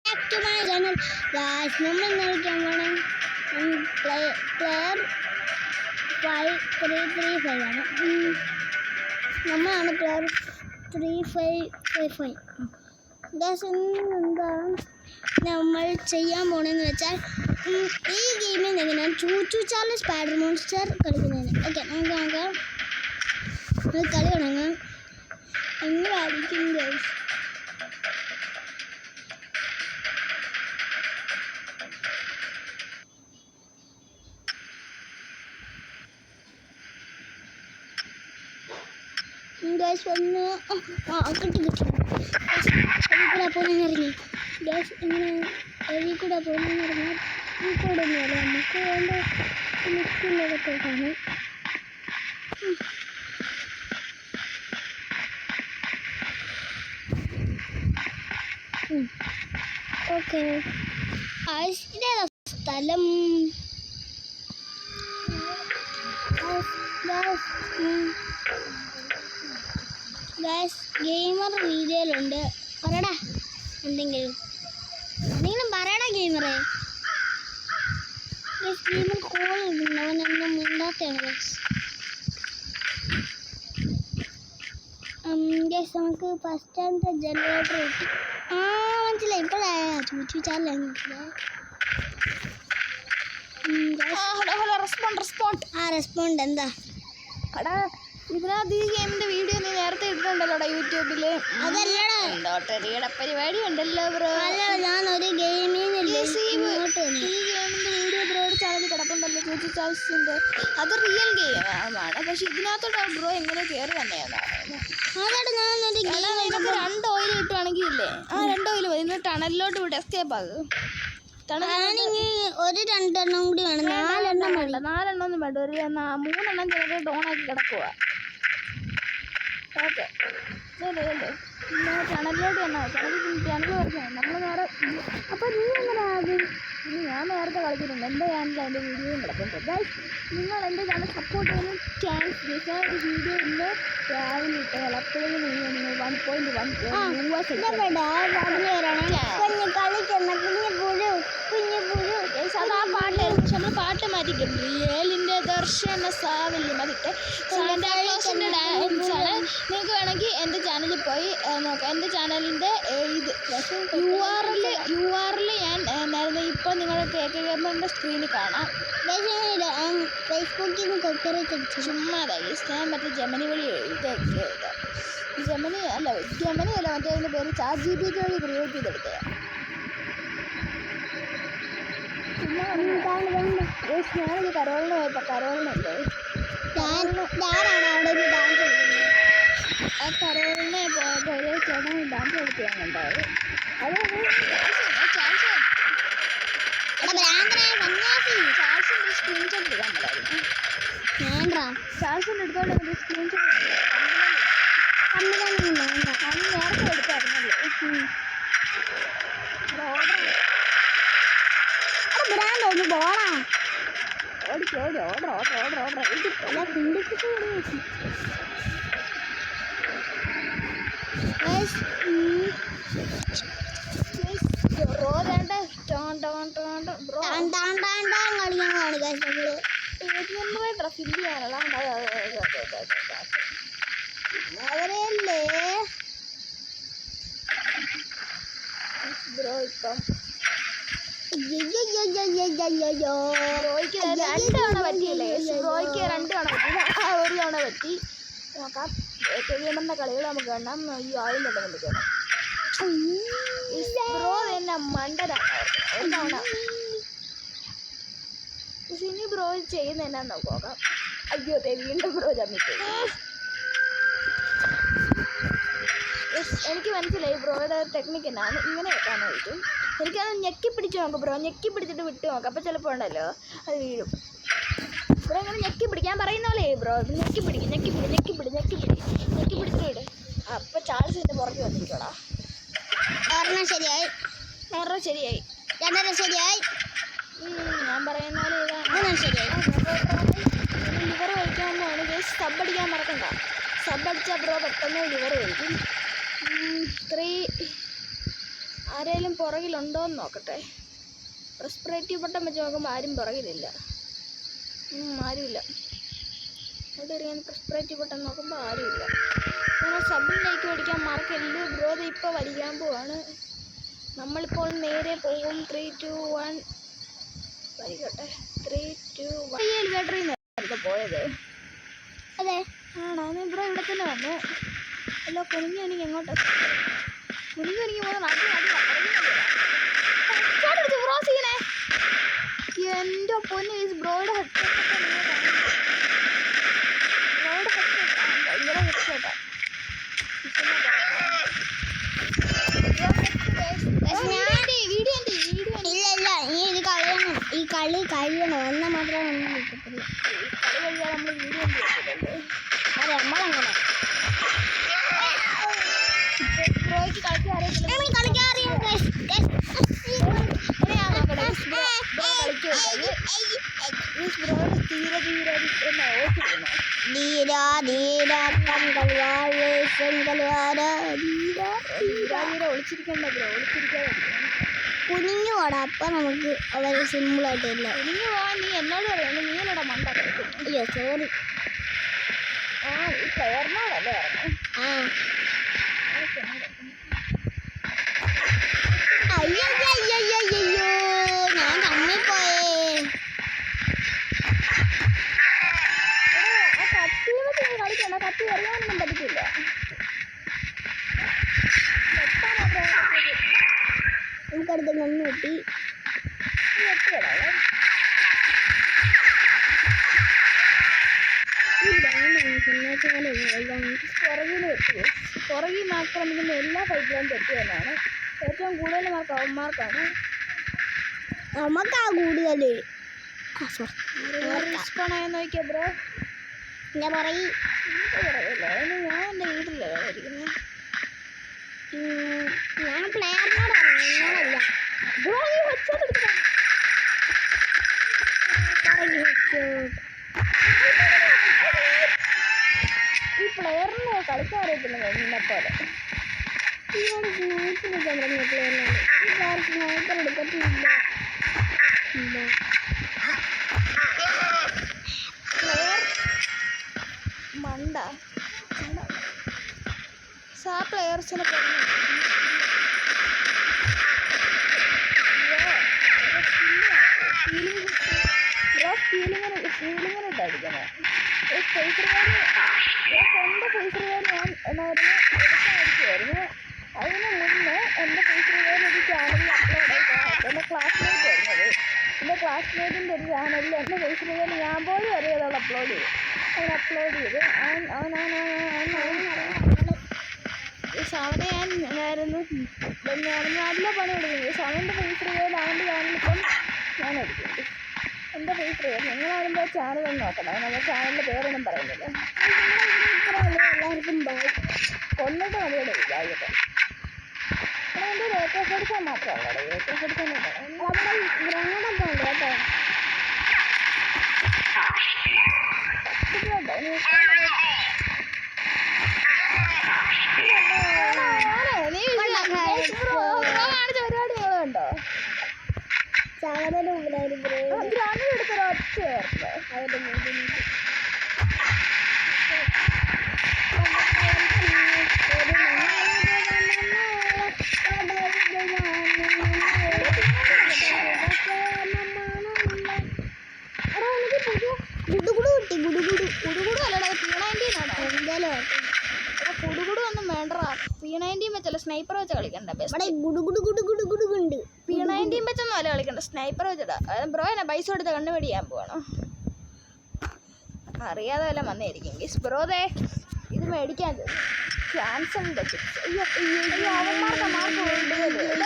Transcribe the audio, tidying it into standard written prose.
back to my channel. Guys, നമ്മൾ കളിക്കാൻ പോണം പ്ലെയർ 335 ആണ്. നമ്മളാണ് പ്ലെയർ 3555. ഗൈസ് എന്താ നമ്മൾ ചെയ്യാൻ പോണെന്ന് വെച്ചാൽ ഈ ഗെയിമിൽ എങ്ങനെയാണ് ചൂച്ചു ചാർലി സ്പൈഡർ മോൺസ്റ്റർ കളിക്കുന്നതിന്. ഓക്കെ, നമുക്ക് നോക്കാം. കളി തുടങ്ങാം. എങ്ങനെയായിരിക്കും ഗൈസ്? ഗൈസ് വന്ന് കിട്ടി കൂടെ പോകുന്നറിഞ്ഞു. ഗ്യാസ് ഇങ്ങനെ എവി കൂടെ പോകുന്നറിഞ്ഞാൽ ഈ കൂടെ ഒന്നുമല്ല, നമുക്ക് വേണ്ട മിക്കുള്ളതൊക്കെയാണ്. ഓക്കെ, ഇതേതാ സ്ഥലം? ഗൈസ് ഗെയിമർ വീഡിയോയിലുണ്ട്. പറയടാ എന്തെങ്കിലും പറയടാ ഗെയിമറെ. ഗെയിമർ കോൾ ഇടുന്നു, അവനൊന്നും മിണ്ടാത്തതാണ് ഗൈസ്. ഗൈസ് നമുക്ക് ഫസ്റ്റ് സ്റ്റാൻഡ് ജനറേറ്റർ കിട്ടി. മനസ്സിലായി, ഇപ്പോഴായ ചൂച്ചു ചാലേ റെസ്പോണ്ട് എന്താ? ഇതിനകത്ത് ഈ ഗെയിമിന്റെ വീഡിയോ നീ നേരത്തെ ഇട്ടിട്ടുണ്ടല്ലോടാ യൂട്യൂബില്. അതല്ലടാ, ലോട്ടറിയുടെ പരിപാടി ഉണ്ടല്ലോ ബ്രോ. ഞാൻ ഒരു ഗെയിമിന്റെ വീഡിയോ ബ്രോയുടെ ചാനൽ കിടപ്പുണ്ടല്ലോ, ചൂച്ചു ചാൾസിന്റെ. അത് റിയൽ ഗെയിമാണ്, പക്ഷെ ഇതിനകത്തോട്ട് ബ്രോ എങ്ങനെ കയറി തന്നെയാണ്. നിനക്ക് 2 ഓയിൽ കിട്ടുവാണെങ്കിൽ ഇല്ലേ, 2 ഓയിൽ മതി. ഇന്ന് ടണലിലോട്ട് വിട്ട് എസ്കേപ്പ് ആകും. ഒരു 2 എണ്ണം കൂടി വേണം. 4 എണ്ണം വേണ്ട. 4 എണ്ണം ഒന്നും വേണ്ട, ഒരു 3 എണ്ണം ചിലപ്പോൾ ഡോണാക്കി കിടക്കുക. ഓക്കെ, ശരിയല്ലേ? ടണലിലോട്ട് തന്നെ ടണൽ കുറച്ചാണ് നമ്മൾ നേരെ. അപ്പോൾ നീ എങ്ങനെ ആദ്യം? ഞാൻ നേരത്തെ കളിച്ചിട്ടുണ്ട്, എൻ്റെ ചാനലിൽ അതിൻ്റെ വീഡിയോയും കിടക്കുന്നുണ്ട്. ഗൈസ്, നിങ്ങൾ എൻ്റെ ചാനൽ സപ്പോർട്ട് ചെയ്യുന്ന ചാൻസ് ഞാൻ ഒരു വീഡിയോ ഇന്ന് രാവിലെ ഇട്ടാൽ അപ്പോഴും നിങ്ങൾ 1.1 അതാ പാട്ട്. പക്ഷെ നമ്മൾ പാട്ട് മാറ്റിക്കും. റിയലിൻ്റെ ദർശന സാവല്യം അതിട്ട് സാന്റാക്ലോസിൻ്റെ ഡാൻസാണ്. നിങ്ങൾക്ക് വേണമെങ്കിൽ എൻ്റെ ചാനലിൽ പോയി നോക്കാം. എൻ്റെ ചാനലിൻ്റെ ഇത് യു ആറിൽ ഞാൻ നേരത്തെ ഇപ്പോൾ നിങ്ങൾ കേക്ക് ഗെയിമറിൻ്റെ സ്ക്രീനിൽ കാണാം. ഫേസ്ബുക്കിൽ നിന്ന് കോപ്പറേറ്റ് അടിച്ചു ചുമ്മാ ഞാൻ മറ്റേ ജമനി വഴി ഇതൊക്കെ ജമനി അല്ല മറ്റേ അതിൻ്റെ പേര് ChatGPT വഴി ക്രിയേറ്റ് ചെയ്തെടുത്തതാണ്. ഞാനത് കരോളിന് പോയപ്പോൾ കരോളിനല്ലേ ആ കരോളിനെ പോയപ്പോൾ ഒരു ചേട്ടൻ ഡാൻസ് കളിക്കുകയാണുണ്ടായത്. ചാൾസിൻ്റെ സ്ക്രീൻഷോട്ട് എടുക്കാൻ പറ്റായിരുന്നു. ചാൾസിൻ്റെ എടുത്തോണ്ട് സ്ക്രീൻഷോട്ട് നേരത്തെ എടുത്തായിരുന്നല്ലോ. അവരല്ലേ ബ്രോ ഇപ്പം ബ്രോയ്ക്ക് 2 തവണ പറ്റിയില്ലേ? ബ്രോയ്ക്ക് 2 തവണ പറ്റിയില്ല, 1 തവണ പറ്റി. നോക്കാം, കഴിയുമ്പോൾ കളികൾ നമുക്ക് കാണാം. ഈ ആദ്യം തന്നെ വിളിക്കണം. ബ്രോ തന്നെ മണ്ടനാണ്. 1 തവണ ഇനി ബ്രോ ചെയ്യുന്ന എന്നാന്ന് നോക്കാം. അയ്യോ, വീണ്ടും ബ്രോ ചമ്മിട്ട്. എനിക്ക് മനസ്സിലായി ബ്രോയുടെ ടെക്നിക്ക് എന്നാണ്. ഇങ്ങനെ വെക്കാനായിട്ടും എനിക്കത് ഞെക്കി പിടിച്ച് നോക്കാം ബ്രോ. ഞെക്കി പിടിച്ചിട്ട് വിട്ട് നോക്കാം. അപ്പോൾ ചിലപ്പോൾ ഉണ്ടല്ലോ അത് വീഴും. ബ്രോ ഇങ്ങനെ ഞെക്കി പിടിക്കാൻ പറയുന്ന പോലെ ബ്രോ ഞെക്കി പിടിച്ചിട്ട് വിട്. അപ്പോൾ ചാൾസിൻ്റെ പുറത്ത് വന്നിരിക്കോടാ. ശരിയായി, ഞാൻ പറയുന്ന പോലെ ശരിയായി. ലിവർ കഴിക്കാമെന്നാണ് ജസ്റ്റ് സബ് അടിക്കാൻ മറക്കണ്ട. സബ് അടിച്ചാൽ ബ്രോ പെട്ടെന്ന് ലിവർ കഴിക്കും. 3 ആരെങ്കിലും പുറകിലുണ്ടോയെന്ന് നോക്കട്ടെ. റെസ്പിറേറ്റീവ് ബട്ടൺ വെച്ച് നോക്കുമ്പോൾ ആരും പുറകിലില്ല. ആരുമില്ല. അവിടെ ഇറങ്ങി റെസ്പിറേറ്റീവ് ബട്ടൺ നോക്കുമ്പോൾ ആരുമില്ല. നിങ്ങൾ സബിലേക്ക് മേടിക്കാൻ മറക്കല്ല്. ബ്രോ ഇപ്പോൾ വലിക്കാൻ പോവാണ്. നമ്മളിപ്പോൾ നേരെ പോകും. 3, 2, 1 വലിക്കട്ടെ. 3, 2, 1 ഈ എലിവേറ്ററിൽ നിന്നായിരുന്നു പോയത്. അതെ ആണോ? ബ്രോ ഇവിടെ തന്നെ വന്നു. അല്ലോ കുനിഞ്ഞു എനിക്ക് എങ്ങോട്ട് കുനിഞ്ഞു എനിക്ക് പോകുന്ന ബ്രോസിനെ എൻ്റെ പൊന്നു ബ്രോയുടെ ഹെഡ്സെറ്റാ. ഇല്ല നീ ഇത് കളയണം. ഈ കളി കഴിയണം എന്നാൽ മാത്രമേ ഒന്നും കിട്ടത്തില്ല. കളി കഴിയാൻ നമ്മൾ വീഡിയോ അതെ നമ്മളങ്ങനെ ബ്രോയ്ക്ക് കളിക്കാൻ അറിയത്തില്ല. ഒളിച്ചിരിക്കണ്ട ബ്രോ, ഒളിച്ചിരിക്കാതെ കുനിഞ്ഞു പോടാ. അപ്പൊ നമുക്ക് വളരെ സിമ്പിളായിട്ട് ഇല്ല. കുനിഞ്ഞു പോവാൻ നീ എന്നോട് പറയുന്നു. നീ എന്നോടാ മണ്ട കളിക്കുന്നു. അയ്യോ സോറി. ഈ പ്ലെയറിനോടല്ലേ പറഞ്ഞു. അയ്യോ ഞാൻ തമ്മിപ്പോയേ. ആ കത്തിനെ കളിക്കണ്ട. കത്തി എറിയാനൊന്നും പറ്റില്ല. നമുക്കടുത്ത് കണ്ണ് കിട്ടി. പുറകിൽ ആക്രമിക്കുന്ന എല്ലാ ഫൈറ്റിലും തെറ്റുതന്നെയാണ്. ഏറ്റവും കൂടുതൽ മാർക്ക് അവന്മാർക്കാണ്. നമുക്കാ കൂടുതൽ. റിസ്കോണായെന്ന് നോക്കിയാ ബ്രോ. ഞാൻ പറയും ഞാൻ എൻ്റെ വീട്ടിലല്ലേ ഇരിക്കുന്നത്. ഞാൻ പ്ലെയറിനോട് പറഞ്ഞല്ല. ബ്രോ ഈ ഹെഡ്സെറ്റ് എടുക്കണം. ഈ പ്ലെയറിന് കളിക്കാൻ അറിയത്തില്ല നിന്നെപ്പോലെ. സ്നൈപ്പർ എടുക്കത്തില്ല. പ്ലെയർ മണ്ട സാ പ്ലെയേഴ്സിനെ ഫീലിങ്ങിനിട്ട് അടിക്കണം. എൻ്റെ ഫേസ് റിവേൽ ഞാൻ എന്നായിരുന്നു എടുക്കാതിരിക്കുമായിരുന്നു. അതിന് മുന്നേ എൻ്റെ ഫേസ് റിവേൽ ഒരു ചാനലിൽ അപ്ലോഡ് ആയിട്ട് എൻ്റെ ക്ലാസ്മേറ്റ് വരുന്നത്. എൻ്റെ ക്ലാസ്മേറ്റിൻ്റെ ഒരു ചാനലിൽ എൻ്റെ ഫേസ് റിവേൽ ഞാൻ പോലും അറിയാതെ അപ്ലോഡ് ചെയ്തു. അവൻ അപ്ലോഡ് ചെയ്ത് അവനെ ഞാൻ ആയിരുന്നു നല്ല പണി എടുക്കുന്നത്. അവൻ്റെ ഫേസ് റിവേൽ അവൻ്റെ ചാനലിപ്പം ഞാൻ എടുക്കുന്നുണ്ട്. എൻ്റെ ഫേസ് റിവേൽ നിങ്ങളാകുമ്പോൾ ചാനലൊന്നും നോക്കണം. നമ്മുടെ ചാനലിൻ്റെ പേരൊന്നും പറയുന്നില്ല. എല്ലാവർക്കും ബൈ. കൊന്നിട്ട് മതിയുടെ വിചാരിക്കട്ടെ. എൻ്റെ ഏറ്റവും എടുക്കാൻ മാത്രമല്ല ഏറ്റവും എടുക്കാൻ നമ്മുടെ ഗ്രഹണൊക്കെ ഉണ്ട് കേട്ടോ. കാണിച്ച പരിപാടി നിങ്ങളുണ്ടോ? ചാനലിന് മുമ്പിലായിരുന്നു എടുത്തൊരു ഒറ്റ അവരുടെ മുമ്പിൽ കുടുകുടു അല്ലടാ P90 എന്തായാലും കുടുകുടു ഒന്നും വേണ്ടടാ. P90 വെച്ചല്ല സ്നൈപ്പർ വെച്ച് കളിക്കണ്ട. P90 വെച്ചൊന്നും അല്ല കളിക്കണ്ട, സ്നൈപ്പർ വെച്ചിടാ. ബ്രോ എന്നെ പൈസ കൊടുത്ത് കണ്ടുപിടിക്കാൻ പോവാണോ? അറിയാതെ വല്ല വന്നേരിക്കും ഗീസ്. ബ്രോതെ ഇത് മേടിക്കാൻ ക്യാൻസൽ അവന്മാർക്ക് മാർക്ക് നമ്മുടെ വീട്ടിൽ